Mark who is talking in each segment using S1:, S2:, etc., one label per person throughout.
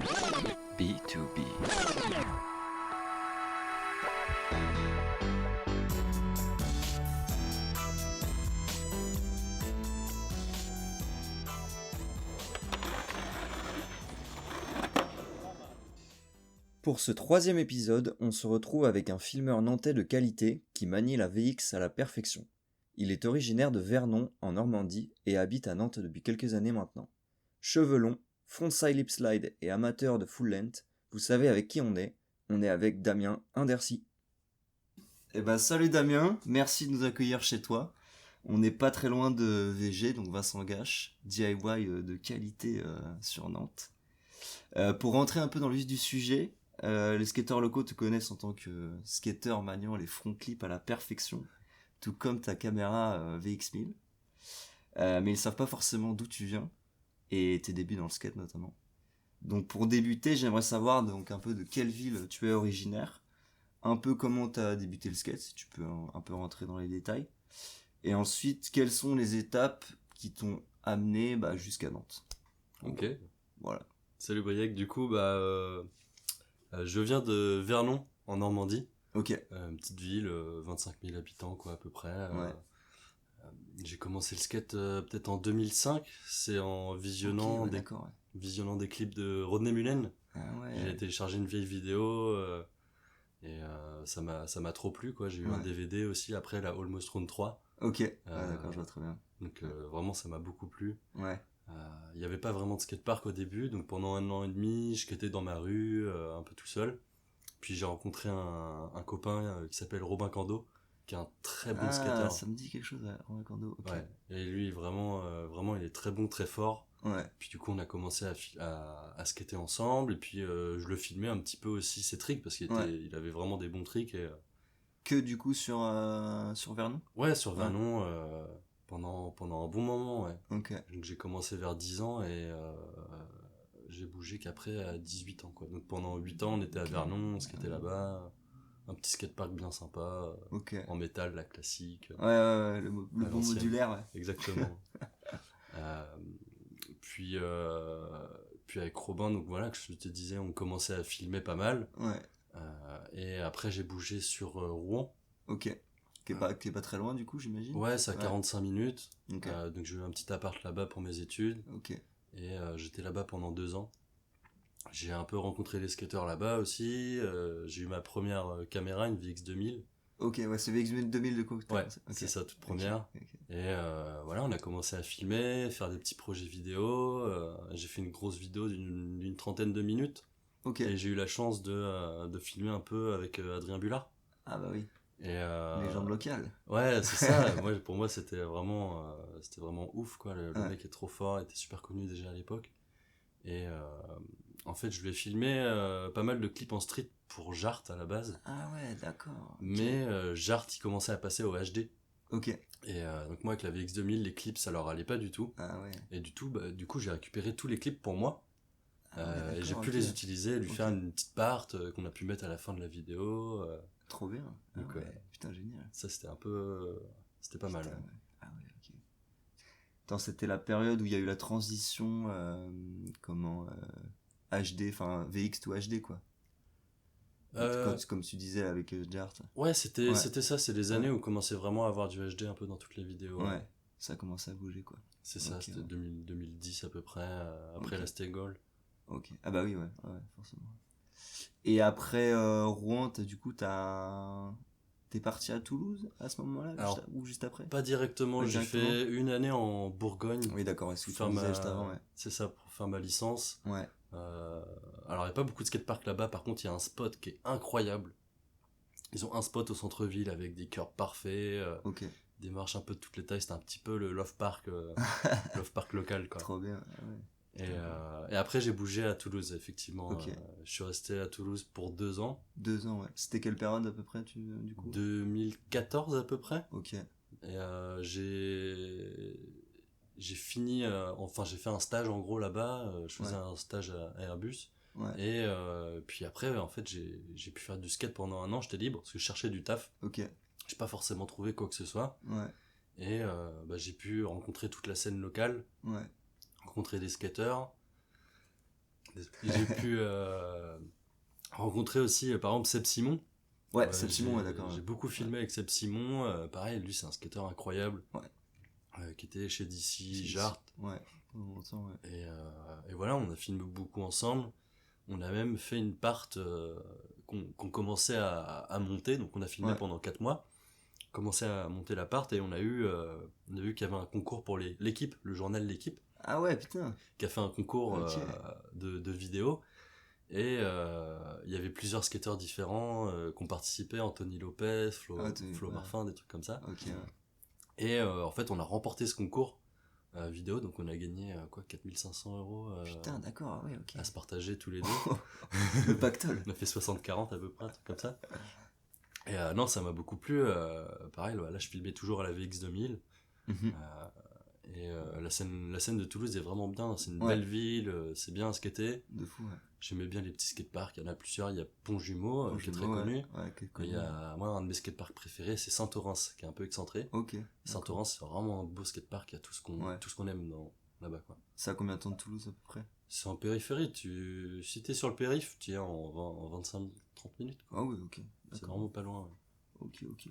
S1: B2B.
S2: Pour ce troisième épisode, on se retrouve avec un filmeur nantais de qualité qui manie la VX à la perfection. Il est originaire de Vernon, en Normandie, et habite à Nantes depuis quelques années maintenant. Cheveux longs, frontside lip slide et amateur de full length, vous savez avec qui on est avec Damien Indercy. Salut Damien, merci de nous accueillir chez toi. On n'est pas très loin de VG, donc Vincent Gache, DIY de qualité sur Nantes. Pour rentrer un peu dans le vif du sujet, les skateurs locaux te connaissent en tant que skateur maniant les front clips à la perfection, tout comme ta caméra VX1000. Mais ils savent pas forcément d'où tu viens et tes débuts dans le skate notamment. Donc pour débuter, j'aimerais savoir donc un peu de quelle ville tu es originaire, un peu comment tu as débuté le skate, si tu peux un peu rentrer dans les détails, et ensuite quelles sont les étapes qui t'ont amené jusqu'à Nantes.
S3: Ok.
S2: Voilà.
S3: Salut Briac, du coup je viens de Vernon en Normandie.
S2: Ok.
S3: Une petite ville, 25 000 habitants quoi à peu près.
S2: Ouais.
S3: J'ai commencé le skate peut-être en 2005, c'est en visionnant,
S2: Ok, ouais,
S3: visionnant des clips de Rodney Mullen.
S2: Ah ouais.
S3: J'ai téléchargé une vieille vidéo et ça m'a trop plu quoi. J'ai eu un DVD aussi après la Almost Run 3.
S2: Ok, d'accord, je vois très bien.
S3: Donc vraiment ça m'a beaucoup plu.
S2: Ouais.
S3: Il n'y avait pas vraiment de skatepark au début, donc pendant 1 an et demi, je skatais dans ma rue, un peu tout seul. Puis j'ai rencontré un copain qui s'appelle Robin Cando, qui est un très bon skater.
S2: Ça me dit quelque chose, Robin Cando. Okay.
S3: Ouais. Et lui, vraiment, il est très bon, très fort.
S2: Ouais.
S3: Puis du coup, on a commencé à skater ensemble, et puis je le filmais un petit peu aussi ses tricks, parce qu'il avait vraiment des bons tricks.
S2: Que du coup sur Vernon ?
S3: Ouais, sur Vernon, pendant un bon moment, ouais.
S2: Ok.
S3: Donc j'ai commencé vers 10 ans et j'ai bougé qu'après à 18 ans, quoi. Donc pendant 8 ans, on était à Vernon, on skatait là-bas. Un petit skatepark bien sympa, en métal, la classique.
S2: Ouais, le bon modulaire, ouais.
S3: Exactement. Puis avec Robin, donc voilà, que je te disais, on commençait à filmer pas mal.
S2: Ouais.
S3: Et après, j'ai bougé sur Rouen.
S2: Ok. Qui est pas très loin du coup, j'imagine.
S3: Ouais, c'est à 45 minutes.
S2: Okay.
S3: Donc j'ai eu un petit appart là-bas pour mes études.
S2: Ok.
S3: Et j'étais là-bas pendant 2 ans. J'ai un peu rencontré les skateurs là-bas aussi. J'ai eu ma première caméra, une VX2000.
S2: Ok, ouais, c'est VX2000 de quoi?
S3: Ouais, okay. C'est ça, toute première. Okay. Et voilà, on a commencé à filmer, faire des petits projets vidéo. J'ai fait une grosse vidéo d'une 30aine de minutes.
S2: Ok.
S3: Et j'ai eu la chance de filmer un peu avec Adrien Bullard.
S2: Ah bah oui.
S3: Et
S2: légende locale.
S3: Ouais, c'est ça. Pour moi, c'était vraiment ouf, quoi. Le mec est trop fort, il était super connu déjà à l'époque. Et en fait, je lui ai filmé pas mal de clips en street pour Jart à la base.
S2: Ah ouais, d'accord. Okay.
S3: Mais Jart, il commençait à passer au HD.
S2: Ok.
S3: Et donc moi, avec la VX2000, les clips, ça leur allait pas du tout.
S2: Ah ouais.
S3: Et du coup, j'ai récupéré tous les clips pour moi. Et j'ai pu les utiliser, lui faire une petite part qu'on a pu mettre à la fin de la vidéo.
S2: Trop bien.
S3: Donc,
S2: putain, génial.
S3: Ça, c'était un peu... c'était pas mal.
S2: Ouais. Ah ouais, ok. Attends, c'était la période où il y a eu la transition, HD, enfin VX to HD, quoi. Comme tu disais avec Jart.
S3: Ouais, c'était ça, c'est les années où on commençait vraiment à avoir du HD un peu dans toutes les vidéos.
S2: Ouais, ça a commencé à bouger, quoi.
S3: C'est ça, c'était 2010 à peu près, après la Stay Gold.
S2: Ok, ah bah oui, ouais, forcément. Et après Rouen, t'es parti à Toulouse à ce moment-là, ou juste après?
S3: Pas directement, j'ai fait une année en Bourgogne.
S2: Oui, d'accord, ouais, juste avant, ouais.
S3: C'est ça, pour faire ma licence.
S2: Ouais.
S3: Alors, il n'y a pas beaucoup de skateparks là-bas, par contre, il y a un spot qui est incroyable. Ils ont un spot au centre-ville avec des curbs parfaits, des marches un peu de toutes les tailles, c'est un petit peu le Love Park, Love Park local, quoi.
S2: Trop bien, ouais.
S3: Et après, j'ai bougé à Toulouse, effectivement. Je suis resté à Toulouse pour 2 ans.
S2: 2 ans, ouais. C'était quelle période à peu près, du coup?
S3: 2014 à peu près.
S2: Ok.
S3: Et j'ai fini, j'ai fait un stage en gros là-bas. Je faisais un stage à Airbus.
S2: Ouais.
S3: Et puis après, en fait, j'ai pu faire du skate pendant 1 an. J'étais libre parce que je cherchais du taf.
S2: Ok.
S3: J'ai pas forcément trouvé quoi que ce soit.
S2: Ouais.
S3: Et j'ai pu rencontrer toute la scène locale.
S2: Ouais.
S3: Rencontrer des skateurs. J'ai pu rencontrer aussi, par exemple, Seb Simon.
S2: Ouais, Seb Simon, d'accord.
S3: J'ai beaucoup filmé avec Seb Simon. Pareil, lui, c'est un skater incroyable. Qui était chez DC, Jart.
S2: Ouais, pendant longtemps, ouais.
S3: Et voilà, on a filmé beaucoup ensemble. On a même fait une part qu'on commençait à monter. Donc, on a filmé pendant 4 mois. Commençait à monter la part et on a vu qu'il y avait un concours pour l'équipe, le journal L'équipe.
S2: Ah ouais, putain.
S3: Qui a fait un concours de vidéos. Et il y avait plusieurs skateurs différents qui ont participé, Anthony Lopez, Flo Marfin, des trucs comme ça.
S2: Okay, ouais.
S3: Et en fait, on a remporté ce concours vidéo, donc on a gagné 4500 €.
S2: Putain, d'accord, ouais, ok.
S3: À se partager tous les deux.
S2: Le pactole.
S3: On a fait 60-40 à peu près, un truc comme ça. Et non, ça m'a beaucoup plu. Pareil, là, je filmais toujours à la VX 2000. Et la scène de Toulouse est vraiment bien. C'est une belle ville, c'est bien à skater.
S2: De fou, ouais.
S3: J'aimais bien les petits skateparks. Il y en a plusieurs. Il y a Pont-Jumeau, qui est très connu. Il y a, moi, un de mes skateparks préférés, c'est Saint-Orens, qui est un peu excentré. Saint-Orens, c'est vraiment un beau skatepark. Il y a tout ce qu'on aime là-bas, quoi.
S2: C'est à combien de temps de Toulouse, à peu près?
S3: C'est en périphérie. Si t'es sur le périph', tu y es en 25-30 minutes, quoi.
S2: Ah oui, ok.
S3: C'est vraiment pas loin. Ouais.
S2: Ok.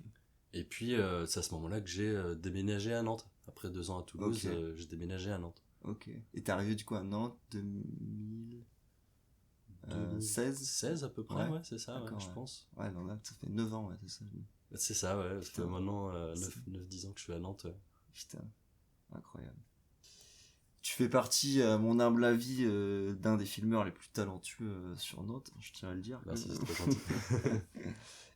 S3: Et puis, c'est à ce moment-là que j'ai déménagé à Nantes. Après 2 ans à Toulouse, j'ai déménagé à Nantes.
S2: Ok. Et t'es arrivé du coup à Nantes 2016
S3: à peu près, ouais, c'est ça, je pense.
S2: Ouais, non, là, ça fait 9 ans, ouais, c'est ça.
S3: C'est ça, ouais. Ça fait maintenant 9-10 ans que je suis à Nantes. Ouais.
S2: Putain, incroyable. Tu fais partie, à mon humble avis, d'un des filmeurs les plus talentueux sur Nantes, je tiens à le dire.
S3: Merci, c'est très gentil.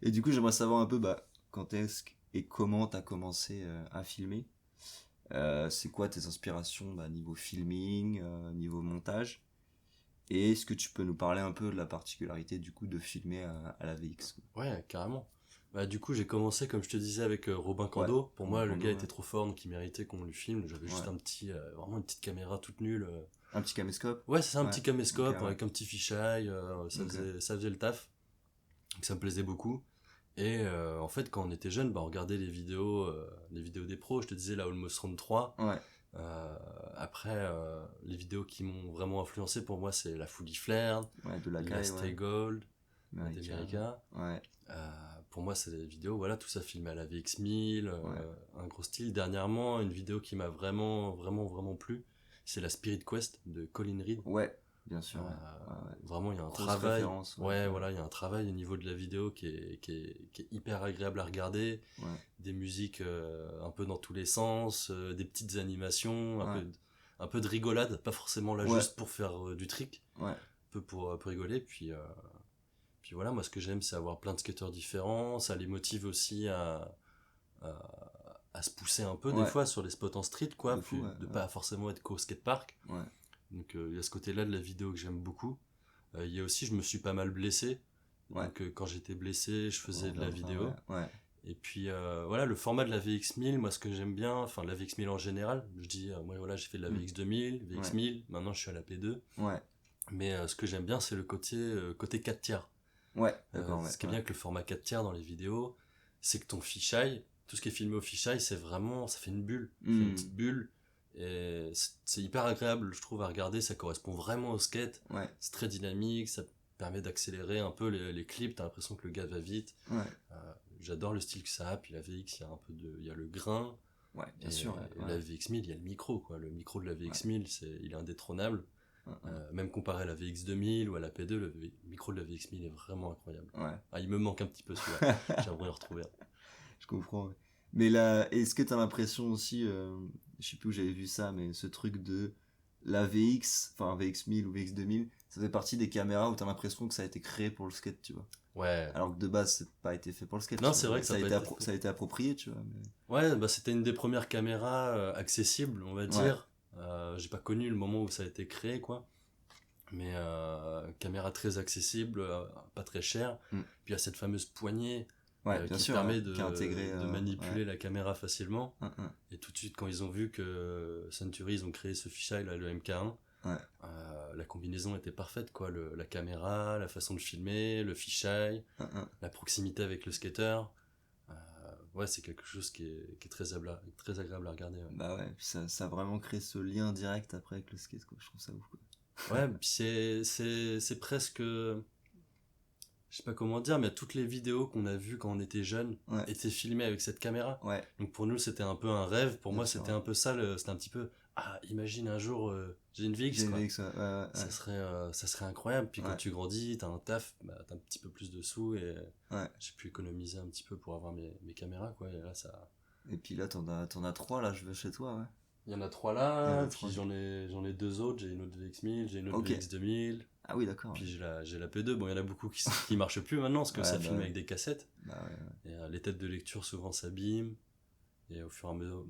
S2: Et du coup, j'aimerais savoir un peu quand est-ce et comment t'as commencé à filmer. C'est quoi tes inspirations niveau filming, niveau montage? Et est-ce que tu peux nous parler un peu de la particularité du coup de filmer à la VX?
S3: Ouais, carrément. Du coup, j'ai commencé, comme je te disais, avec Robin Kando. Pour moi, le gars était trop fort, donc il méritait qu'on lui filme. J'avais juste vraiment une petite caméra toute nulle.
S2: Un petit caméscope?
S3: Ouais, c'est ça, un petit caméscope avec un petit fisheye. Ça faisait le taf. Donc ça me plaisait beaucoup. Et en fait, quand on était jeune, on regardait les vidéos des pros. Je te disais, la Almost Round 3. Après, les vidéos qui m'ont vraiment influencé pour moi, c'est la Fully Flared, la Stay Gold, d'America. Pour moi, c'est des vidéos, voilà, tout ça filmé à la VX1000, un gros style. Dernièrement, une vidéo qui m'a vraiment plu, c'est la Spirit Quest de Colin Reed.
S2: Ouais, bien sûr.
S3: Vraiment, il y a un travail. Voilà, il y a un travail au niveau de la vidéo qui est hyper agréable à regarder. Des musiques un peu dans tous les sens, des petites animations, un peu de rigolade, pas forcément là juste pour faire du trick, un peu pour rigoler. Puis voilà, moi ce que j'aime c'est avoir plein de skateurs différents, ça les motive aussi à se pousser un peu des fois sur les spots en street, quoi, de pas forcément être qu'au skatepark. Donc il y a ce côté-là de la vidéo que j'aime beaucoup. Il y a aussi, je me suis pas mal blessé. Donc quand j'étais blessé, je faisais de la vidéo. Et puis voilà, le format de la VX1000, moi ce que j'aime bien, enfin la VX1000 en général, je dis, moi voilà, j'ai fait de la VX2000, VX1000, maintenant je suis à la P2. Mais ce que j'aime bien, c'est le côté 4 tiers. Ce qui est bien avec le format 4 tiers dans les vidéos, c'est que ton fisheye, tout ce qui est filmé au fisheye, c'est vraiment, ça fait une bulle, une petite bulle. Et c'est hyper agréable, je trouve, à regarder, ça correspond vraiment au skate. C'est très dynamique, ça permet d'accélérer un peu les clips, t'as l'impression que le gars va vite. J'adore le style que ça a, puis la VX, il y a le grain.
S2: Bien sûr.
S3: La VX1000, il y a le micro, quoi. Le micro de la VX1000, il est indétrônable. Même comparé à la VX2000 ou à la P2, le micro de la VX1000 est vraiment incroyable. Il me manque un petit peu celui-là. J'aimerais le retrouver.
S2: Je comprends. Mais là, est-ce que t'as l'impression aussi, je sais plus où j'avais vu ça, mais ce truc de la VX, enfin VX1000 ou VX2000, ça fait partie des caméras où t'as l'impression que ça a été créé pour le skate, tu vois. Alors que de base, ça n'a pas été fait pour le skate.
S3: Non, c'est vrai que
S2: ça a été approprié, tu vois.
S3: C'était une des premières caméras accessibles, on va dire. J'ai pas connu le moment où ça a été créé, quoi. Mais caméra très accessible, pas très chère. Puis il y a cette fameuse poignée qui permet de manipuler la caméra facilement. Et tout de suite, quand ils ont vu que Century, ils ont créé ce fisheye, là, le MK1, la combinaison était parfaite, quoi. La caméra, la façon de filmer, le fisheye, la proximité avec le skater. C'est quelque chose qui est très agréable à regarder.
S2: Puis ça a vraiment créé ce lien direct après avec le skate, quoi. Je trouve ça ouf, quoi.
S3: Ouais, puis c'est presque... Je sais pas comment dire, mais toutes les vidéos qu'on a vues quand on était jeune étaient filmées avec cette caméra.
S2: Ouais.
S3: Donc pour nous, c'était un peu un rêve. Pour
S2: Bien
S3: moi,
S2: sûr,
S3: c'était un peu ça. C'était un petit peu, ah, imagine un jour, j'ai une VX,
S2: J'ai une
S3: quoi.
S2: VX, ouais.
S3: Ça serait incroyable. Puis quand
S2: Ouais.
S3: tu grandis, t'as un taf, bah, t'as un petit peu plus de sous et
S2: Ouais.
S3: j'ai pu économiser un petit peu pour avoir mes caméras, quoi. Et là, ça...
S2: Et puis là, t'en as 3, là, je vais chez toi, ouais.
S3: Il y en a 3
S2: Il y en
S3: là,
S2: a
S3: puis
S2: 3.
S3: j'en ai 2 autres. J'ai une autre VX1000, j'ai une autre
S2: Ok.
S3: VX2000.
S2: Ah oui, d'accord.
S3: Puis
S2: Ouais.
S3: j'ai la P2. Bon, il y en a beaucoup qui marchent plus maintenant parce que
S2: Ouais,
S3: ça
S2: bah
S3: filme
S2: ouais.
S3: avec des cassettes.
S2: Bah ouais.
S3: Et les têtes de lecture souvent s'abîment. Et au fur et à mesure,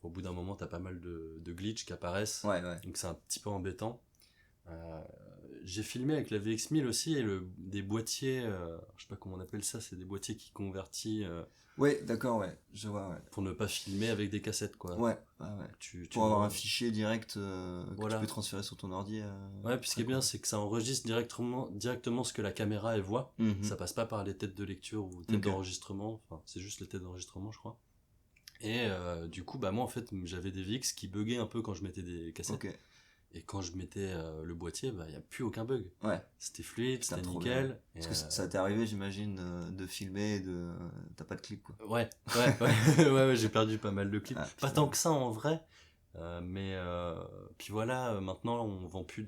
S3: au bout d'un moment, t'as pas mal de glitches qui apparaissent.
S2: Ouais.
S3: Donc c'est un petit peu embêtant. J'ai filmé avec la VX1000 aussi et des boîtiers, je sais pas comment on appelle ça, c'est des boîtiers qui convertissent
S2: Ouais, d'accord, ouais. Je vois, ouais.
S3: pour ne pas filmer avec des cassettes, quoi.
S2: Ouais. Pour avoir un fichier direct que tu peux transférer sur ton ordi.
S3: Ouais, puis ce qui est bien, c'est que ça enregistre directement ce que la caméra elle voit. Ça passe pas par les têtes de lecture ou têtes d'enregistrement. Enfin, c'est juste les têtes d'enregistrement, je crois. Et du coup, bah moi en fait, j'avais des VX qui buguaient un peu quand je mettais des cassettes.
S2: Ok.
S3: Et quand je mettais le boîtier, bah il y a plus aucin bug.
S2: Ouais.
S3: C'était fluide, c'était
S2: trop
S3: nickel.
S2: bien. Parce que ça t'est arrivé, j'imagine, de filmer et t'as pas de clip, quoi.
S3: Ouais, j'ai perdu pas mal de clips. Pas tant que ça en vrai. Mais puis voilà, maintenant on vend plus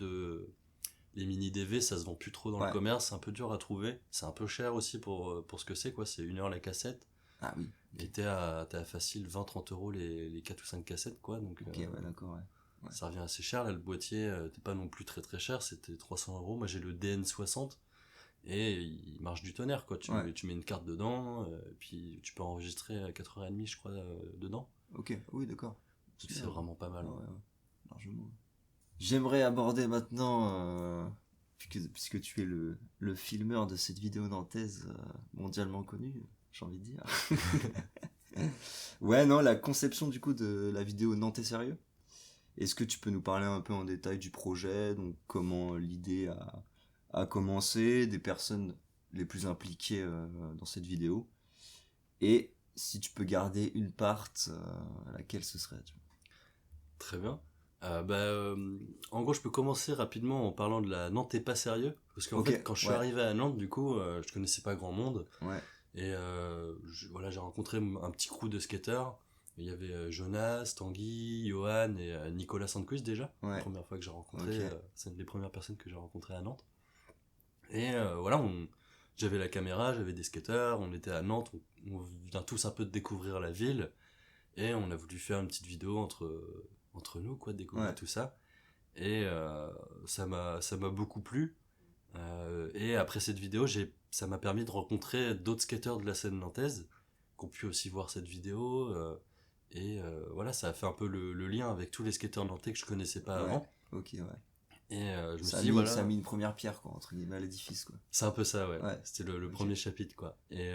S3: les mini DV, ça se vend plus trop dans le commerce, c'est un peu dur à trouver. C'est un peu cher aussi pour ce que c'est, quoi. C'est 1 heure la cassette.
S2: Ah oui.
S3: Et t'es à facile 20-30 euros les 4 ou 5 cassettes, quoi. Donc,
S2: ok, ouais, d'accord, ouais.
S3: Ça revient assez cher. Là, le boîtier t'es pas non plus très très cher, c'était 300 euros. Moi j'ai le DN60 et il marche du tonnerre, quoi. Tu mets une carte dedans, puis tu peux enregistrer à 4h30, je crois, dedans.
S2: Ok, oui, d'accord.
S3: C'est vraiment pas mal.
S2: Ouais. Largement. J'aimerais aborder maintenant, puisque tu es le filmeur de cette vidéo nantaise mondialement connue, j'ai envie de dire. Ouais, non, la conception du coup de la vidéo Nantais sérieux. Est-ce que tu peux nous parler un peu en détail du projet, donc comment l'idée a commencé, des personnes les plus impliquées dans cette vidéo, et si tu peux garder une part, laquelle ce serait, tu vois.
S3: Très bien. En gros, je peux commencer rapidement en parlant de la Nantes est pas sérieux, parce qu'en fait, quand je suis arrivé à Nantes, du coup, je connaissais pas grand monde.
S2: Ouais.
S3: Et j'ai rencontré un petit crew de skateurs. Il y avait Jonas, Tanguy, Johan et Nicolas Sandquist déjà. La première fois que j'ai rencontré, c'est une des premières personnes que j'ai rencontrées à Nantes. Et voilà, j'avais la caméra, j'avais des skateurs, on était à Nantes, on vient tous un peu de découvrir la ville. Et on a voulu faire une petite vidéo entre nous, quoi, de découvrir tout ça. Et ça m'a beaucoup plu. Et après cette vidéo, ça m'a permis de rencontrer d'autres skateurs de la scène nantaise qui ont pu aussi voir cette vidéo. Et voilà, ça a fait un peu le lien avec tous les skateurs nantais que je connaissais pas avant.
S2: Ok, ouais.
S3: Et je me
S2: ça
S3: suis dit, voilà.
S2: Ça a mis une première pierre, quoi, entre guillemets, à l'édifice, quoi.
S3: C'est un peu ça, ouais. C'était le premier chapitre, quoi. Et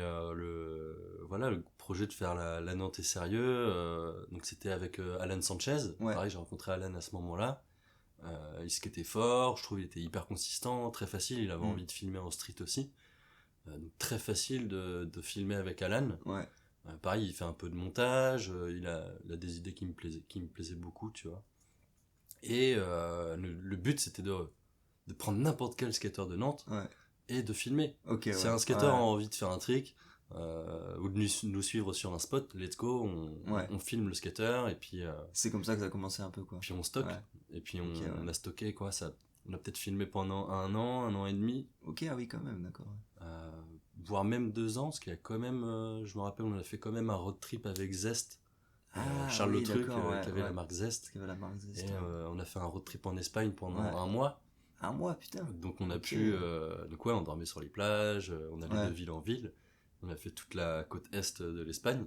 S3: voilà, le projet de faire la Nantes est sérieux. Donc c'était avec Alan Sanchez. Pareil, j'ai rencontré Alan à ce moment-là. Il skatait fort, je trouve qu'il était hyper consistant, très facile. Il avait envie de filmer en street aussi. Donc très facile de filmer avec Alan. Pareil, il fait un peu de montage, il a des idées qui me plaisaient beaucoup, tu vois. Et le but, c'était de prendre n'importe quel skateur de Nantes et de filmer. Si un skateur a envie de faire un trick ou de nous suivre sur un spot, let's go, on filme le skateur et puis...
S2: c'est comme ça que ça a commencé un peu, quoi.
S3: Puis on stocke, et puis on a stocké, quoi, ça... On a peut-être filmé pendant 1 an et demi.
S2: Ok, ah oui, quand même, d'accord.
S3: Voire même 2 ans, parce qu'il y a quand même, je me rappelle, on a fait quand même un road trip avec Zest. Charles Le Truc, qui avait la marque Zest. Et on a fait un road trip en Espagne pendant 1 mois.
S2: 1 mois, putain.
S3: Donc on a pu, donc on dormait sur les plages, on allait de ville en ville. On a fait toute la côte est de l'Espagne.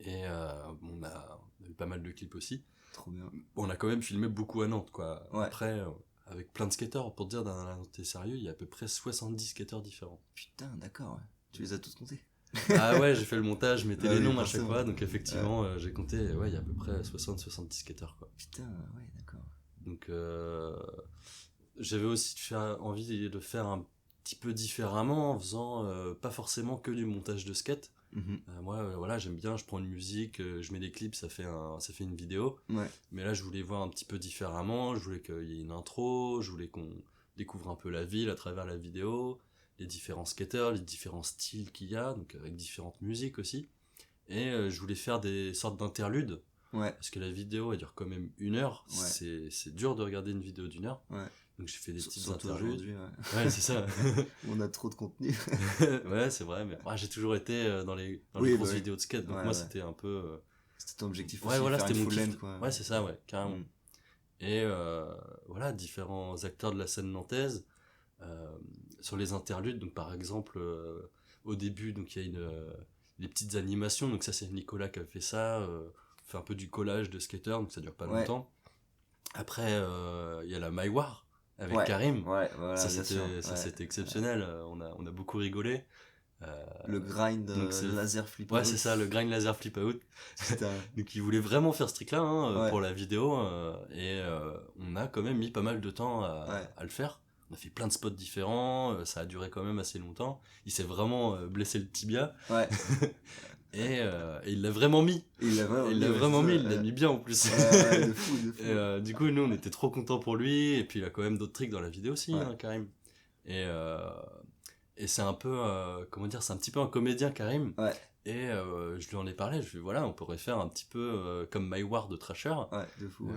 S3: Et on a eu pas mal de clips aussi.
S2: Trop bien.
S3: On a quand même filmé beaucoup à Nantes, quoi. Après, avec plein de skateurs, pour te dire, dans la Nantes est sérieux, il y a à peu près 70 skateurs différents.
S2: Putain, d'accord, tu les as tous comptés.
S3: Ah ouais, j'ai fait le montage, je mettais les noms à chaque fois, donc effectivement, j'ai compté, il y a à peu près 60-70 skateurs, quoi.
S2: Putain, ouais, d'accord.
S3: Donc, j'avais aussi envie de faire un petit peu différemment, en faisant pas forcément que du montage de skate, Moi, voilà, j'aime bien, je prends une musique, je mets des clips, ça fait une vidéo.
S2: Ouais.
S3: Mais là, je voulais voir un petit peu différemment, je voulais qu'il y ait une intro, je voulais qu'on découvre un peu la ville à travers la vidéo, les différents skaters, les différents styles qu'il y a, donc avec différentes musiques aussi. Et je voulais faire des sortes d'interludes.
S2: Ouais.
S3: Parce que la vidéo, elle dure quand même 1 heure.
S2: Ouais.
S3: C'est dur de regarder une vidéo d'1 heure.
S2: Ouais.
S3: Donc j'ai fait des petites
S2: Surtout
S3: interludes.
S2: ouais,
S3: c'est ça.
S2: On a trop de contenu.
S3: Ouais, c'est vrai. Mais j'ai toujours été dans les grosses vidéos de skate. Donc moi, c'était un peu...
S2: C'était ton objectif
S3: ouais,
S2: aussi,
S3: voilà,
S2: faire
S3: c'était
S2: une
S3: mon
S2: full
S3: kiff.
S2: length, quoi.
S3: Ouais, c'est ça, ouais, carrément. Et voilà, différents acteurs de la scène nantaise. Sur les interludes, donc par exemple, au début, donc il y a des petites animations. Donc ça, c'est Nicolas qui a fait ça. Fait un peu du collage de skateurs, donc ça dure pas longtemps. Après, il y a la Maïwar avec Karim.
S2: Ouais, voilà,
S3: c'était exceptionnel. On a beaucoup rigolé.
S2: Le grind laser flip out.
S3: Ouais, c'est ça, le grind laser flip out. Donc il voulait vraiment faire ce truc-là pour la vidéo. Et on a quand même mis pas mal de temps à le faire. On a fait plein de spots différents. Ça a duré quand même assez longtemps. Il s'est vraiment blessé le tibia.
S2: Ouais.
S3: Et il l'a vraiment mis. Il l'a mis bien en plus.
S2: De fou.
S3: Et, du coup, nous, on était trop contents pour lui. Et puis, il a quand même d'autres tricks dans la vidéo aussi, Karim. Et c'est un peu, c'est un petit peu un comédien, Karim.
S2: Ouais.
S3: Et je lui en ai parlé. Je lui ai dit, voilà, on pourrait faire un petit peu comme Maïwar de Trasher.
S2: Ouais, de fou.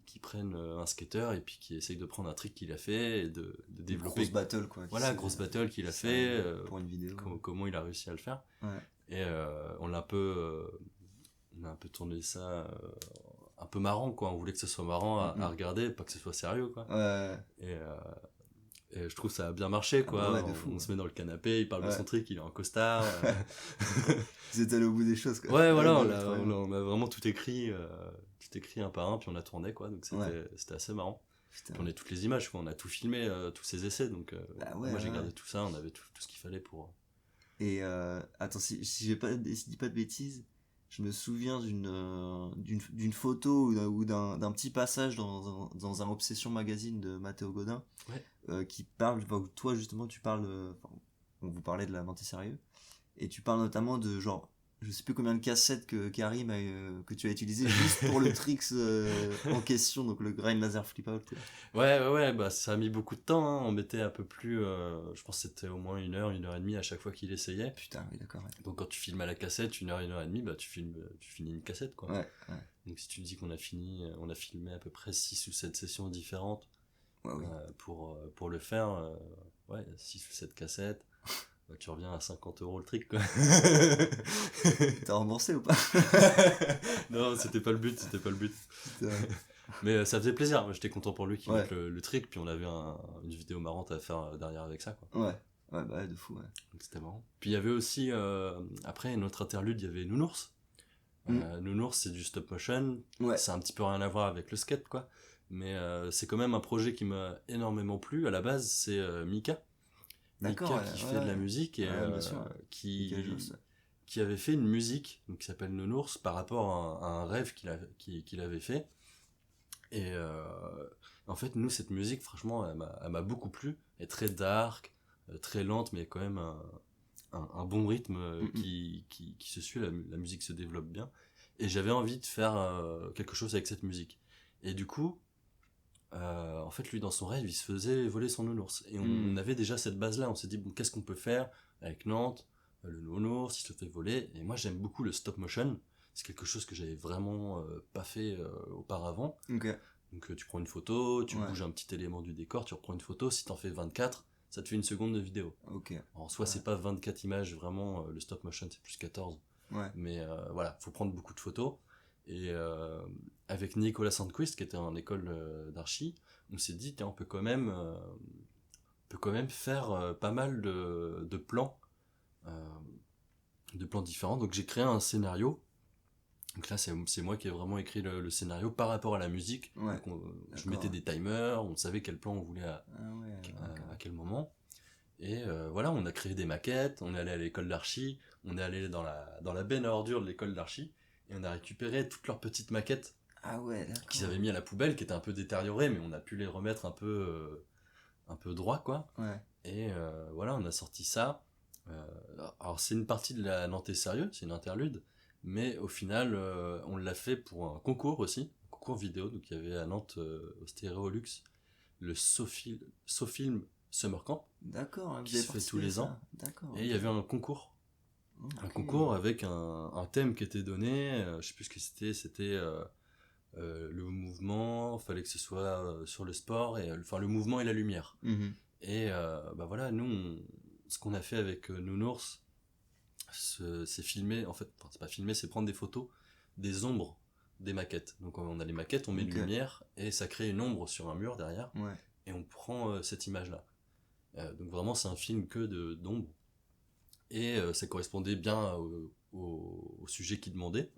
S3: Qui prennent un skater et puis qui essayent de prendre un trick qu'il a fait et de développer.
S2: Grosse battle, quoi.
S3: Voilà, grosse battle qu'il a fait.
S2: Pour une vidéo.
S3: Comment il a réussi à le faire.
S2: Ouais.
S3: Et on a un peu tourné ça un peu marrant, quoi. On voulait que ce soit marrant à regarder, pas que ce soit sérieux, quoi.
S2: Ouais.
S3: Et je trouve ça a bien marché, quoi. On se met dans le canapé, il parle de son trick, il est en costard.
S2: Vous êtes allé au bout des choses, quoi.
S3: Ouais, voilà, on a vraiment tout écrit un par un, puis on a tourné, quoi. Donc c'était assez marrant. Puis on a toutes les images, quoi. On a tout filmé, tous ces essais. Donc moi j'ai gardé tout ça, on avait tout ce qu'il fallait pour...
S2: Et attends, si je dis pas de bêtises, je me souviens d'une photo ou d'un petit passage dans un Obsession Magazine de Mathéo Godin, qui parle, où toi justement tu parles, vous parlez de la Nantais Sérieux, et tu parles notamment de genre, je sais plus combien de cassettes que Karim que tu as utilisé juste pour le tricks en question, donc le grind laser flip out.
S3: Ouais, bah ça a mis beaucoup de temps, hein. On mettait un peu plus, je pense que c'était au moins 1 heure et demie à chaque fois qu'il essayait.
S2: Putain, oui, d'accord. Ouais.
S3: Donc quand tu filmes à la cassette, 1 heure et demie, bah tu finis une cassette, quoi.
S2: Ouais.
S3: Donc si tu dis qu'on a filmé à peu près 6 ou 7 sessions différentes pour le faire, 6 ou 7 cassettes. Bah, tu reviens à 50 € le trick, quoi.
S2: T'as remboursé ou pas?
S3: Non, c'était pas le but. Mais ça faisait plaisir, j'étais content pour lui qu'il mette le trick, puis on avait une vidéo marrante à faire derrière avec ça, quoi.
S2: Ouais, de fou, ouais.
S3: Donc c'était marrant. Puis il y avait aussi, après notre interlude, il y avait Nounours. Nounours, c'est du stop motion, c'est un petit peu rien à voir avec le skate, quoi. Mais c'est quand même un projet qui m'a énormément plu. À la base, c'est Mika. Mika qui fait de la musique et qui avait fait une musique donc, qui s'appelle Nounours par rapport à un rêve qu'il avait fait. Et en fait, nous, cette musique, franchement, elle m'a beaucoup plu. Elle est très dark, très lente, mais quand même un bon rythme qui se suit. La musique se développe bien. Et j'avais envie de faire quelque chose avec cette musique. Et du coup, en fait, lui, dans son rêve, il se faisait voler son nounours. Et on avait déjà cette base-là. On s'est dit, bon, qu'est-ce qu'on peut faire avec Nantes? Le nounours, il se fait voler. Et moi, j'aime beaucoup le stop motion. C'est quelque chose que j'avais vraiment pas fait auparavant.
S2: Okay.
S3: Donc, tu prends une photo, tu bouges un petit élément du décor, tu reprends une photo. Si t'en fais 24, ça te fait 1 seconde de vidéo.
S2: Okay.
S3: En soi, c'est pas 24 images, vraiment. Le stop motion, c'est plus 14. Mais voilà, faut prendre beaucoup de photos. Et avec Nicolas Sandquist, qui était en école d'archi, on s'est dit, tiens, on peut quand même faire pas mal de plans différents. Donc j'ai créé un scénario. Donc là, c'est moi qui ai vraiment écrit le scénario par rapport à la musique. Donc je mettais des timers, on savait quel plan on voulait à quel moment. Et voilà, on a créé des maquettes, on est allé à l'école d'archi, on est allé dans la benne à ordures de l'école d'archi, et on a récupéré toutes leurs petites maquettes qu'ils avaient mis à la poubelle, qui étaient un peu détériorées, mais on a pu les remettre un peu droit, quoi. Et voilà, on a sorti ça. Alors c'est une partie de la Nantais sérieux, c'est une interlude, mais au final on l'a fait pour un concours aussi, un concours vidéo. Donc il y avait à Nantes au Stéréolux le SoFilm Summer Camp.
S2: D'accord,
S3: qui se fait tous les ans.
S2: D'accord.
S3: Et il y avait un concours. Un concours avec un thème qui était donné, je sais plus ce que c'était le mouvement, fallait que ce soit sur le sport, et enfin le mouvement et la lumière. Et bah voilà, nous, ce qu'on a fait avec Nounours, c'est filmer, en fait, enfin, c'est pas filmer, c'est prendre des photos des ombres des maquettes. Donc on a les maquettes, on met une lumière, et ça crée une ombre sur un mur derrière, et on prend cette image-là. Donc vraiment, c'est un film que d'ombres. Et ça correspondait bien au sujet qu'il demandait.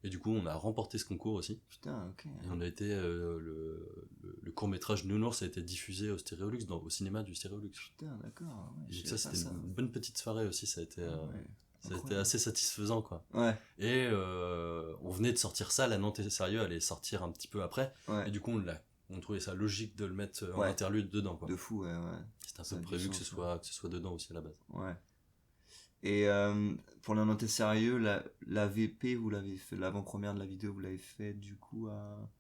S3: Et du coup, on a remporté ce concours aussi.
S2: Putain, ok.
S3: Et on a été le court-métrage Nounours a été diffusé au Stéréolux, au cinéma du Stéréolux.
S2: Putain, d'accord. Ouais,
S3: donc ça, c'était une bonne petite soirée aussi. Ça a été assez satisfaisant, quoi.
S2: Ouais.
S3: Et on venait de sortir ça, la Nantais sérieux allait sortir un petit peu après. Et du coup, on trouvait ça logique de le mettre en interlude dedans, quoi.
S2: De fou, ouais.
S3: C'était un peu prévu que ce soit dedans aussi à la base.
S2: Ouais. Et pour la Nantais sérieux, la VP, vous l'avez fait, l'avant-première de la vidéo, vous l'avez fait du coup à...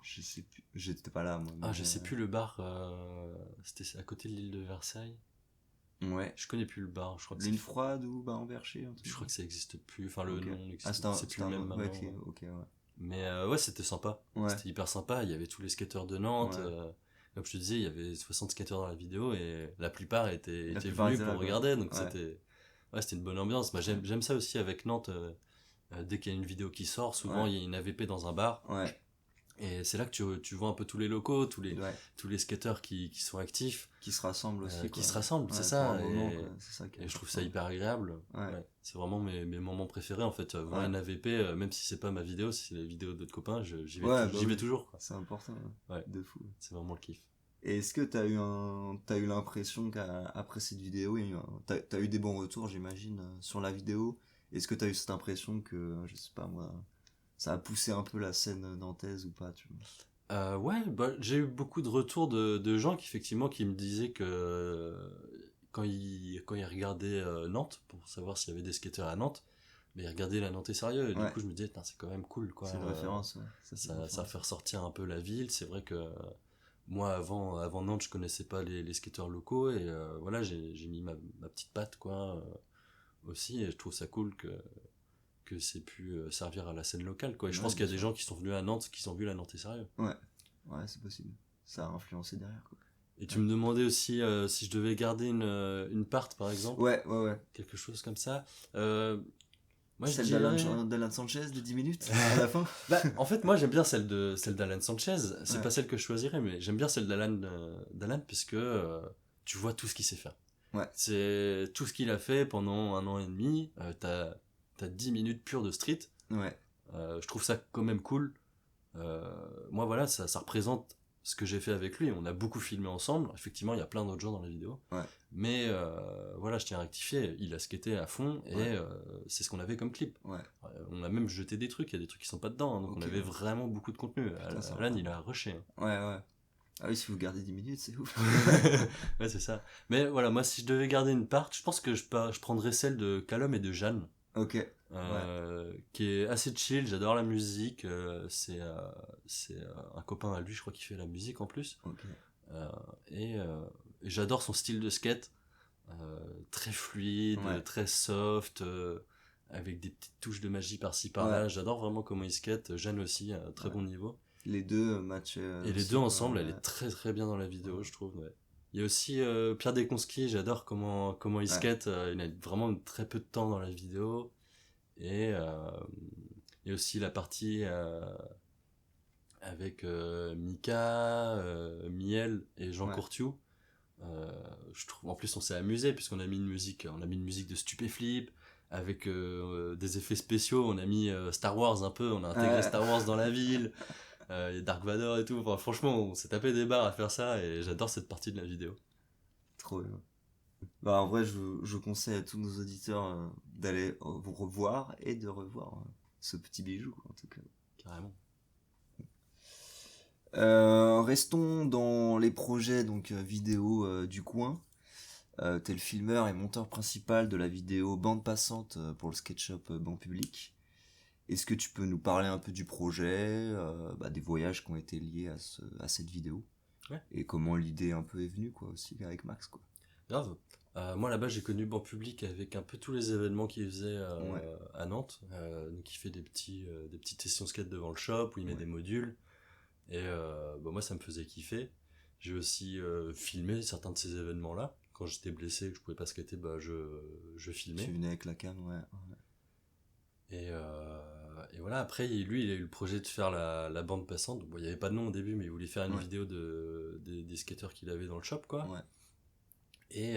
S2: Je sais plus, j'étais pas là, moi.
S3: Ah, je sais plus le bar, c'était à côté de l'île de Versailles.
S2: Ouais.
S3: Je connais plus le bar, je crois que
S2: L'île froide ou bar en Bercher.
S3: Je crois que ça existe plus, enfin le nom n'existe
S2: plus.
S3: C'est plus le même maintenant.
S2: Ouais.
S3: Mais ouais, c'était sympa. C'était hyper sympa, il y avait tous les skateurs de Nantes. Comme je te disais, il y avait 60 skateurs dans la vidéo et la plupart étaient venus pour regarder, donc c'était une bonne ambiance. Moi, j'aime ça aussi avec Nantes. Dès qu'il y a une vidéo qui sort, souvent il y a une AVP dans un bar. Et c'est là que tu vois un peu tous les locaux, tous les skateurs qui sont actifs.
S2: Qui se rassemblent aussi.
S3: Qui se rassemblent, c'est ça. Et je trouve ça hyper agréable. C'est vraiment mes moments préférés, en fait. Voir une AVP, même si c'est pas ma vidéo, si c'est la vidéo d'autres copains, j'y vais toujours, quoi.
S2: C'est important, de fou.
S3: C'est vraiment le kiff.
S2: Et est-ce que t'as eu l'impression qu'après cette vidéo, t'as eu des bons retours, j'imagine, sur la vidéo? Est-ce que t'as eu cette impression que, je sais pas moi, ça a poussé un peu la scène nantaise ou pas, tu vois?
S3: Ouais, bah, j'ai eu beaucoup de retours de gens effectivement qui me disaient que quand ils regardaient Nantes, pour savoir s'il y avait des skateurs à Nantes, mais ils regardaient la Nantais sérieux, et du coup je me disais, c'est quand même cool, quoi.
S2: C'est une référence,
S3: ça fait ressortir un peu la ville. C'est vrai que moi, avant Nantes, je connaissais pas les skateurs locaux, et voilà, j'ai mis ma petite patte, quoi, aussi, et je trouve ça cool que c'est pu servir à la scène locale, quoi. Et je pense qu'il y a des gens qui sont venus à Nantes, qui ont vu la Nantais sérieux.
S2: Ouais, c'est possible. Ça a influencé derrière, quoi.
S3: Et tu me demandais aussi si je devais garder une part, par exemple.
S2: Ouais.
S3: Quelque chose comme ça.
S2: Moi, celle d'Alan Sanchez de 10 minutes à la fin.
S3: Bah, en fait, moi j'aime bien celle d'Alan Sanchez. C'est pas celle que je choisirais, mais j'aime bien celle d'Alan puisque tu vois tout ce qu'il sait faire. C'est tout ce qu'il a fait pendant 1 an et demi. T'as 10 minutes pures de street. Je trouve ça quand même cool. Moi, voilà, ça représente ce que j'ai fait avec lui. On a beaucoup filmé ensemble. Effectivement, il y a plein d'autres gens dans la vidéo. Mais voilà, je tiens à rectifier. Il a skaté à fond et c'est ce qu'on avait comme clip. On a même jeté des trucs. Il y a des trucs qui sont pas dedans. Donc on avait vraiment beaucoup de contenu. Alan, il a rushé.
S2: Ah oui, si vous gardez 10 minutes, c'est ouf.
S3: Ouais, c'est ça. Mais voilà, moi, si je devais garder une part, je pense que je prendrais celle de Callum et de Jeanne. Qui est assez chill. J'adore la musique. C'est un copain à lui, je crois, qui fait la musique en plus. Et j'adore son style de skate. Très fluide, très soft, avec des petites touches de magie par-ci par-là. J'adore vraiment comment il skate. Jeanne aussi, à un très bon niveau.
S2: Les deux matchs.
S3: Et les deux ensemble, elle est très très bien dans la vidéo, je trouve. Il y a aussi Pierre Desconski, j'adore comment il skate. Il a vraiment très peu de temps dans la vidéo. Et il y a aussi la partie avec Mika, Miel et Jean Courtiou. Je trouve, en plus, on s'est amusé puisqu'on a mis une musique de Stupéflip avec des effets spéciaux. On a mis Star Wars un peu, on a intégré Star Wars dans la ville. Dark Vador et tout. Enfin, franchement, on s'est tapé des barres à faire ça et j'adore cette partie de la vidéo.
S2: Trop bien. Bah, en vrai, je conseille à tous nos auditeurs d'aller vous revoir et de revoir ce petit bijou, en tout cas.
S3: Carrément.
S2: Restons dans les projets donc vidéo du coin. T'es le filmeur et monteur principal de la vidéo Bande Passante pour le SketchUp Banc Public. Est-ce que tu peux nous parler un peu du projet, des voyages qui ont été liés à cette vidéo?
S3: Ouais.
S2: Et comment l'idée un peu est venue, quoi, aussi, avec Max, quoi.
S3: Grave. Moi là-bas j'ai connu Banc Public avec un peu tous les événements qu'il faisait à Nantes. Donc il fait des petites sessions skate devant le shop où il met des modules. Et moi ça me faisait kiffer. J'ai aussi filmé certains de ces événements-là. Quand j'étais blessé, que je pouvais pas skater, je filmais.
S2: Tu venais avec la cam, ouais.
S3: Et voilà, après lui il a eu le projet de faire la bande passante. Bon, il n'y avait pas de nom au début, mais il voulait faire une vidéo des skateurs qu'il avait dans le shop, quoi.
S2: Ouais.
S3: Et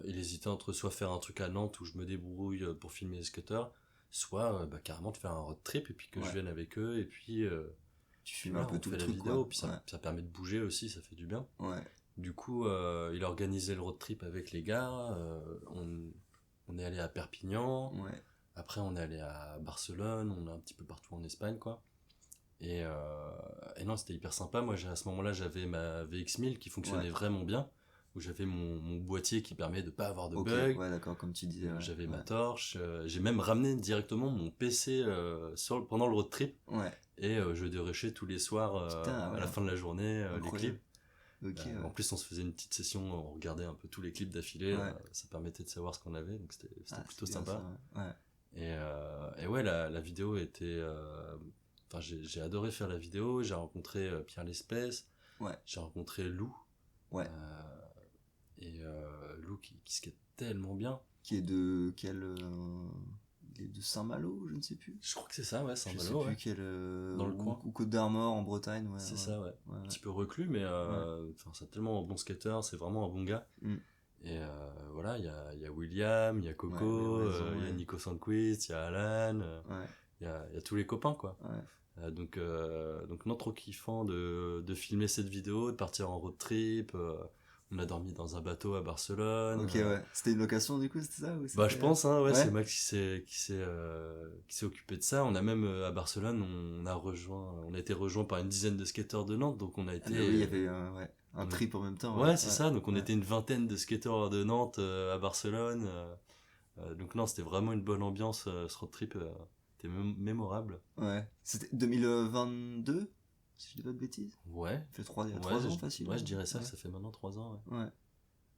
S3: il hésitait entre soit faire un truc à Nantes où je me débrouille pour filmer les skateurs, soit carrément de faire un road trip et puis que je vienne avec eux et puis
S2: tu filmes un peu tout le truc,
S3: vidéo, puis ça permet de bouger aussi, ça fait du bien. Du coup il a organisé le road trip avec les gars, on est allé à Perpignan, après on est allé à Barcelone, on est un petit peu partout en Espagne, quoi. Et non, c'était hyper sympa. Moi à ce moment là j'avais ma VX1000 qui fonctionnait vraiment bien, où j'avais mon boîtier qui permet de pas avoir de bugs.
S2: Ouais, d'accord, comme tu disais.
S3: J'avais ma torche. J'ai même ramené directement mon PC pendant le road trip. Et je dérushais tous les soirs à la fin de la journée les clips. En plus, on se faisait une petite session, on regardait un peu tous les clips d'affilée. Ça permettait de savoir ce qu'on avait, donc c'était plutôt sympa. Et ouais, la vidéo était... j'ai adoré faire la vidéo. J'ai rencontré Pierre Lespèce. J'ai rencontré Lou. Lou qui skate tellement bien.
S2: Qui est de quel il est de Saint-Malo, je ne sais plus.
S3: Je crois que c'est ça, ouais, Saint-Malo.
S2: Je sais plus quel
S3: dans le coin.
S2: Ou Côte d'Armor en Bretagne, ouais.
S3: C'est ça, ouais. Un petit peu reclus, mais c'est tellement un bon skater, c'est vraiment un bon gars. Et voilà, il y a William, il y a Coco, il y a Nico Sandquist, il y a Alan, il y a tous les copains, quoi. Donc non, trop kiffant de filmer cette vidéo, de partir en road trip. On a dormi dans un bateau à Barcelone.
S2: Ok, ouais. C'était une location, du coup, c'était ça ou
S3: je pense, hein, c'est Max qui s'est occupé de ça. On a même, à Barcelone, on a été rejoint par une dizaine de skateurs de Nantes, donc on a été...
S2: il y avait un trip en même temps.
S3: Ouais, c'est ça, donc on était une vingtaine de skateurs de Nantes à Barcelone. Donc non, c'était vraiment une bonne ambiance, ce road trip était mémorable.
S2: Ouais. C'était 2022 si je dis pas de bêtises.
S3: Ouais.
S2: Ça fait 3 ans facile.
S3: Ouais, je dirais ça fait maintenant 3 ans.
S2: Ouais.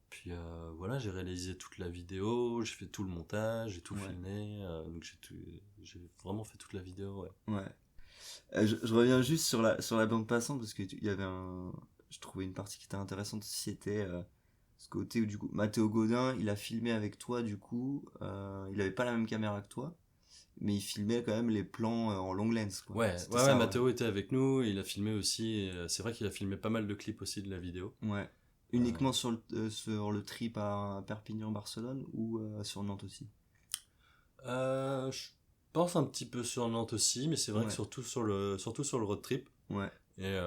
S3: Puis voilà, j'ai réalisé toute la vidéo, j'ai fait tout le montage, j'ai tout filmé, donc j'ai vraiment fait toute la vidéo,
S2: je reviens juste sur la bande passante parce que il y avait je trouvais une partie qui était intéressante aussi, c'était ce côté où du coup Mathéo Godin, il a filmé avec toi, du coup il avait pas la même caméra que toi, mais il filmait quand même les plans en long lens, quoi.
S3: Ouais, Mathéo était avec nous, il a filmé aussi, c'est vrai qu'il a filmé pas mal de clips aussi de la vidéo.
S2: Uniquement sur le trip à Perpignan-Barcelone ou sur Nantes aussi?
S3: Je pense un petit peu sur Nantes aussi, mais c'est vrai que surtout sur le road trip. Et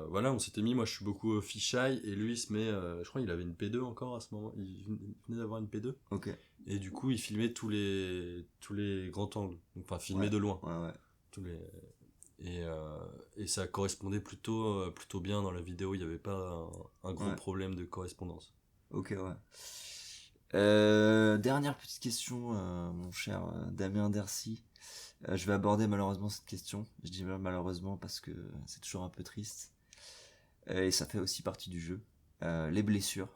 S3: voilà, on s'était mis, moi je suis beaucoup fisheye, et lui il se met, je crois qu'il avait une P2 encore à ce moment, il venait d'avoir une P2. Et du coup il filmait tous les grands angles, enfin filmait de loin. Tous les... Et ça correspondait plutôt bien dans la vidéo, il n'y avait pas un gros problème de correspondance.
S2: Dernière petite question, mon cher Damien Dercy. Je vais aborder malheureusement cette question. Je dis malheureusement parce que c'est toujours un peu triste. Et ça fait aussi partie du jeu. Les blessures.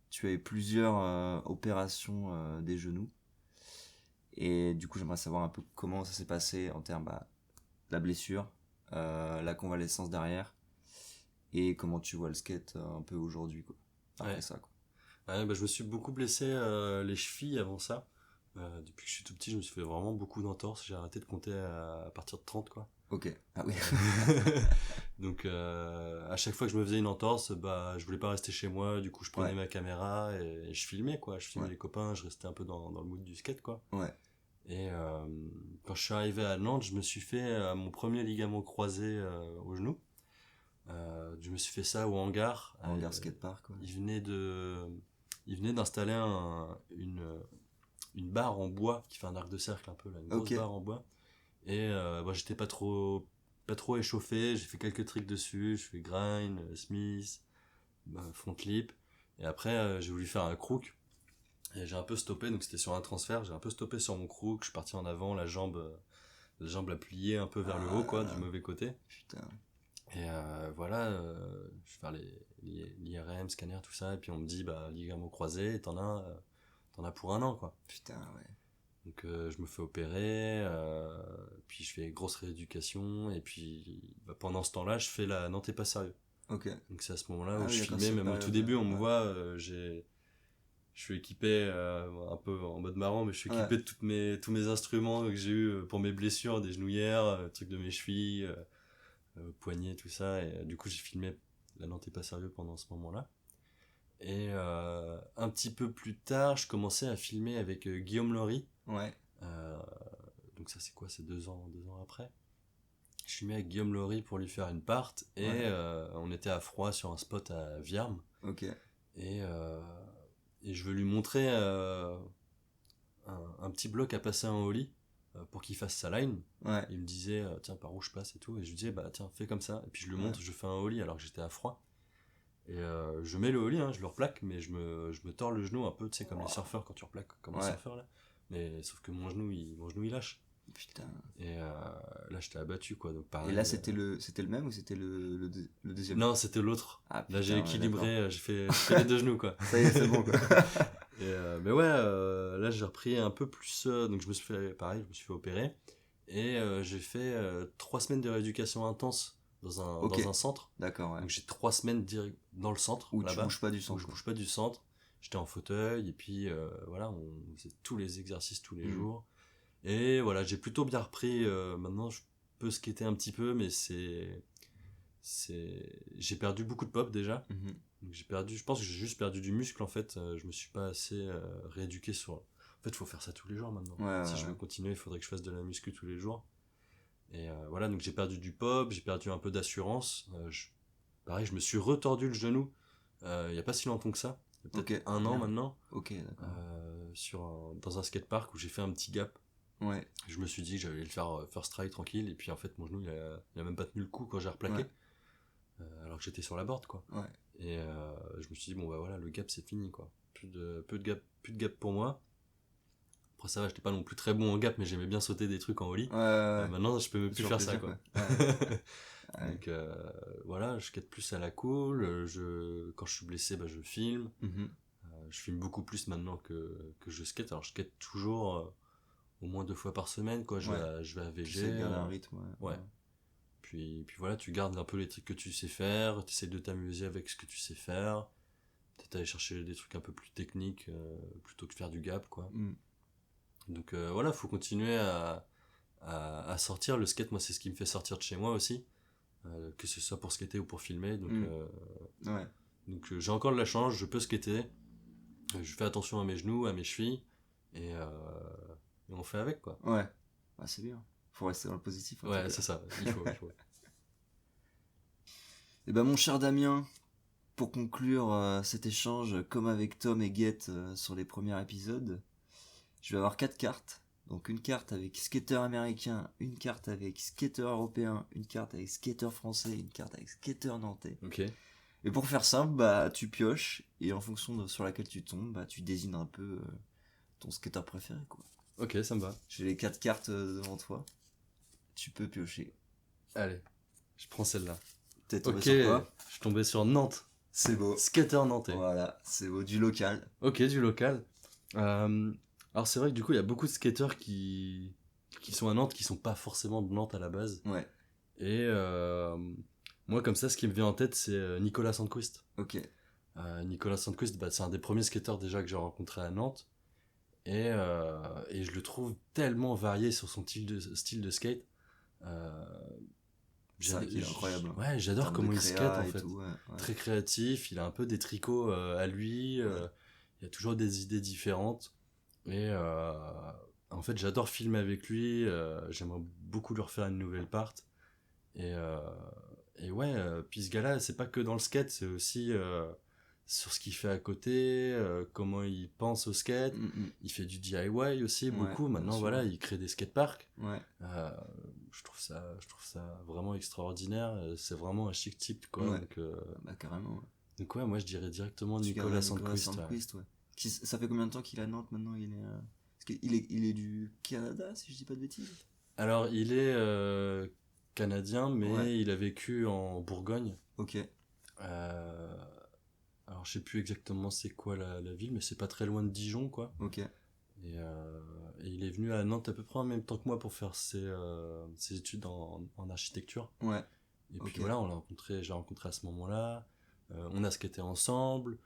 S2: Tu as eu plusieurs opérations des genoux. Et du coup, j'aimerais savoir un peu comment ça s'est passé en termes de la blessure, la convalescence derrière, et comment tu vois le skate un peu aujourd'hui, quoi. Après ça, quoi.
S3: Je me suis beaucoup blessé les chevilles avant ça. Depuis que je suis tout petit, je me suis fait vraiment beaucoup d'entorses. J'ai arrêté de compter à partir de 30, quoi.
S2: Ah oui.
S3: Donc à chaque fois que je me faisais une entorse, je voulais pas rester chez moi, du coup je prenais ma caméra et je filmais, quoi. Je filmais les copains, je restais un peu dans le mood du skate, quoi. Et quand je suis arrivé à Nantes, je me suis fait mon premier ligament croisé au genou. Je me suis fait ça au hangar.
S2: Hangar skatepark, ouais.
S3: Il venait d'installer une barre en bois qui fait un arc de cercle un peu là, une grosse barre en bois. Et j'étais pas trop échauffé, j'ai fait quelques tricks dessus, je fais grind, smith, front lip. Et après, j'ai voulu faire un crook. Et j'ai un peu stoppé, donc c'était sur un transfert. J'ai un peu stoppé sur mon crook. Je suis parti en avant, la jambe la pliée un peu vers le haut, quoi, du mauvais côté.
S2: Putain.
S3: Et voilà, je vais faire l'IRM, scanner, tout ça. Et puis on me dit, ligament croisé, t'en as pour 1 an, quoi.
S2: Putain, ouais.
S3: Donc je me fais opérer, puis je fais grosse rééducation, et puis pendant ce temps-là, je fais la Nantais pas sérieux.
S2: Ok.
S3: Donc c'est à ce moment-là où je filmais, même au tout début, on me voit, je suis équipé un peu en mode marrant, mais je suis équipé de tous mes instruments que j'ai eu pour mes blessures, des genouillères, trucs de mes chevilles, poignets, tout ça, et du coup j'ai filmé la Nantais pas sérieux pendant ce moment-là. Et un petit peu plus tard, je commençais à filmer avec Guillaume Laury.
S2: Ouais.
S3: Donc ça c'est quoi, c'est 2 ans après. Je filmais avec Guillaume Laury pour lui faire une part, et on était à froid sur un spot à Viarmes.
S2: Ok.
S3: Et je veux lui montrer un petit bloc à passer en ollie pour qu'il fasse sa line.
S2: Ouais.
S3: Il me disait tiens, par où je passe et tout, et je lui disais tiens, fais comme ça, et puis je lui montre, je fais un ollie alors que j'étais à froid. Et je mets le ollie, je le replaque, mais je me tords le genou un peu, tu sais, comme les surfeurs quand tu replaques comme un surfeur là. Mais sauf que mon genou il lâche.
S2: Putain.
S3: Et là j'étais abattu, quoi. Donc pareil.
S2: Et là c'était le même ou c'était le deuxième?
S3: Non, c'était l'autre.
S2: Ah, putain,
S3: là j'ai équilibré, j'ai fait les 2 genoux, quoi.
S2: Ça y est, c'est bon, quoi.
S3: Et mais ouais, là j'ai repris un peu plus, donc je me suis fait opérer, et j'ai fait 3 semaines de rééducation intense dans un centre.
S2: D'accord, ouais.
S3: Donc j'ai 3 semaines direct dans le centre,
S2: où
S3: là-bas,
S2: tu bouges pas du centre.
S3: Où je bouge pas du centre. J'étais en fauteuil, et puis voilà, on faisait tous les exercices tous les jours. Et voilà, j'ai plutôt bien repris. Maintenant, je peux skater un petit peu, mais j'ai perdu beaucoup de pop déjà. Donc je pense que j'ai juste perdu du muscle, en fait. Je me suis pas assez rééduqué sur. En fait, il faut faire ça tous les jours maintenant. Si je veux continuer, il faudrait que je fasse de la muscu tous les jours. Et voilà, donc j'ai perdu du pop, j'ai perdu un peu d'assurance. Pareil, je me suis retordu le genou il y a pas si longtemps que ça. Il y a peut-être 1 an maintenant.
S2: Ok, d'accord.
S3: Dans un skatepark où j'ai fait un petit gap.
S2: Ouais.
S3: Je me suis dit que j'allais le faire first try tranquille, et puis en fait mon genou il a même pas tenu le coup quand j'ai replaqué. Alors que j'étais sur la board, quoi.
S2: Ouais.
S3: Et je me suis dit bon voilà, le gap c'est fini, quoi. Plus de gap pour moi. Après ça va, j'étais pas non plus très bon en gap, mais j'aimais bien sauter des trucs en ollie. Maintenant je peux même plus faire ça, quoi. Donc voilà, je skate plus à la cool. Quand je suis blessé, je filme. Je filme beaucoup plus maintenant que je skate. Alors je skate toujours au moins 2 fois par semaine, quoi. Je vais à VG.
S2: Tu sais garder un rythme,
S3: ouais. Puis voilà, tu gardes un peu les trucs que tu sais faire, tu essaies de t'amuser avec ce que tu sais faire, peut-être aller chercher des trucs un peu plus techniques plutôt que faire du gap, quoi. Donc voilà, faut continuer à sortir. Le skate, moi, c'est ce qui me fait sortir de chez moi aussi, que ce soit pour skater ou pour filmer. Donc, donc j'ai encore de la chance, je peux skater, je fais attention à mes genoux, à mes chevilles, et on fait avec, quoi.
S2: Ouais, c'est bien. Faut rester dans le positif.
S3: Ouais, c'est ça, il faut.
S2: Et mon cher Damien, pour conclure cet échange, comme avec Tom et Get sur les premiers épisodes, je vais avoir 4 cartes. Donc une carte avec skater américain, une carte avec skater européen, une carte avec skater français, une carte avec skater nantais.
S3: Ok.
S2: Et pour faire simple, tu pioches, et en fonction de sur laquelle tu tombes, tu désignes un peu ton skater préféré, quoi.
S3: Ok, ça me va.
S2: J'ai les 4 cartes devant toi. Tu peux piocher.
S3: Allez, je prends celle-là.
S2: T'es tombé sur quoi?
S3: Je suis tombé sur Nantes.
S2: C'est beau.
S3: Skater nantais.
S2: Voilà, c'est beau, du local.
S3: Ok, du local. Alors c'est vrai que du coup, il y a beaucoup de skateurs qui sont à Nantes, qui sont pas forcément de Nantes à la base.
S2: Ouais.
S3: Et moi, comme ça, ce qui me vient en tête, c'est Nicolas Sandquist.
S2: Ok.
S3: Nicolas Sandquist, c'est un des premiers skateurs déjà que j'ai rencontré à Nantes. Et je le trouve tellement varié sur son style de skate.
S2: C'est vrai qu'il est incroyable.
S3: Ouais, j'adore comment il skate, en fait.
S2: Tout, ouais.
S3: Très créatif, il a un peu des tricots à lui, il y a toujours des idées différentes. Et en fait, j'adore filmer avec lui, j'aimerais beaucoup lui refaire une nouvelle part. Et ouais, puis ce gars-là, c'est pas que dans le skate, c'est aussi sur ce qu'il fait à côté, comment il pense au skate. Il fait du DIY aussi, beaucoup. Maintenant, voilà, il crée des skateparks. Je trouve ça vraiment extraordinaire. C'est vraiment un chic type, quoi.
S2: Ouais.
S3: Donc,
S2: carrément.
S3: Donc ouais, moi je dirais directement
S2: Tu
S3: Nicolas
S2: garderais
S3: Sandquist.
S2: ouais. Ça fait combien de temps qu'il est à Nantes maintenant? Il est du Canada, si je dis pas de bêtises.
S3: Alors il est canadien, mais
S2: Ouais.
S3: il a vécu en Bourgogne.
S2: Ok.
S3: Euh, alors je sais plus exactement c'est quoi la ville, mais c'est pas très loin de Dijon, quoi.
S2: Ok.
S3: Et il est venu à Nantes à peu près en même temps que moi pour faire ses études en architecture.
S2: Ouais.
S3: Et puis
S2: Ok.
S3: voilà, je l'ai rencontré à ce moment-là. On a skaté ensemble.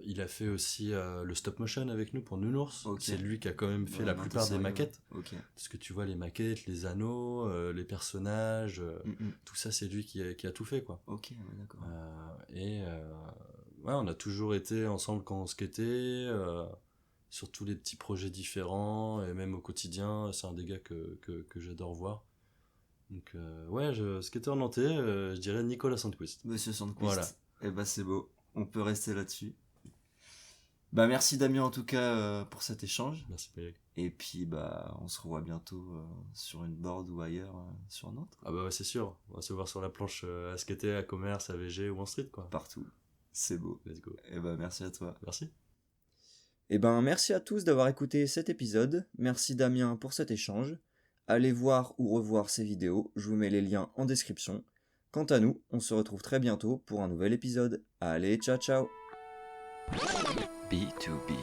S3: Il a fait aussi le stop motion avec nous pour Nounours.
S2: Ok.
S3: C'est lui qui a quand même fait
S2: Ouais,
S3: la
S2: non, t'es
S3: plupart des
S2: sérieux, ouais.
S3: maquettes.
S2: Ok.
S3: Parce que tu vois les maquettes, les anneaux, les personnages,
S2: Mm.
S3: tout ça c'est lui qui a tout fait, quoi.
S2: Ok, ouais, d'accord.
S3: Ouais, on a toujours été ensemble quand on skatait, sur tous les petits projets différents, et même au quotidien, c'est un des gars que j'adore voir. Donc ouais, skater nantais, je dirais Nicolas Sandquist.
S2: Monsieur Sandquist.
S3: Voilà.
S2: Eh ben c'est beau. On peut rester là-dessus. Bah merci Damien en tout cas pour cet échange.
S3: Merci Payek.
S2: Et puis bah on se revoit bientôt sur une board ou ailleurs sur Nantes.
S3: Ah bah ouais, c'est sûr. On va se voir sur la planche à skater, à Commerce, à VG ou en street, quoi.
S2: Partout. C'est beau.
S3: Let's go.
S2: Et bah merci à toi.
S3: Merci.
S2: Eh ben merci à tous d'avoir écouté cet épisode. Merci Damien pour cet échange. Allez voir ou revoir ces vidéos, je vous mets les liens en description. Quant à nous, on se retrouve très bientôt pour un nouvel épisode. Allez, ciao ciao.
S1: B2B.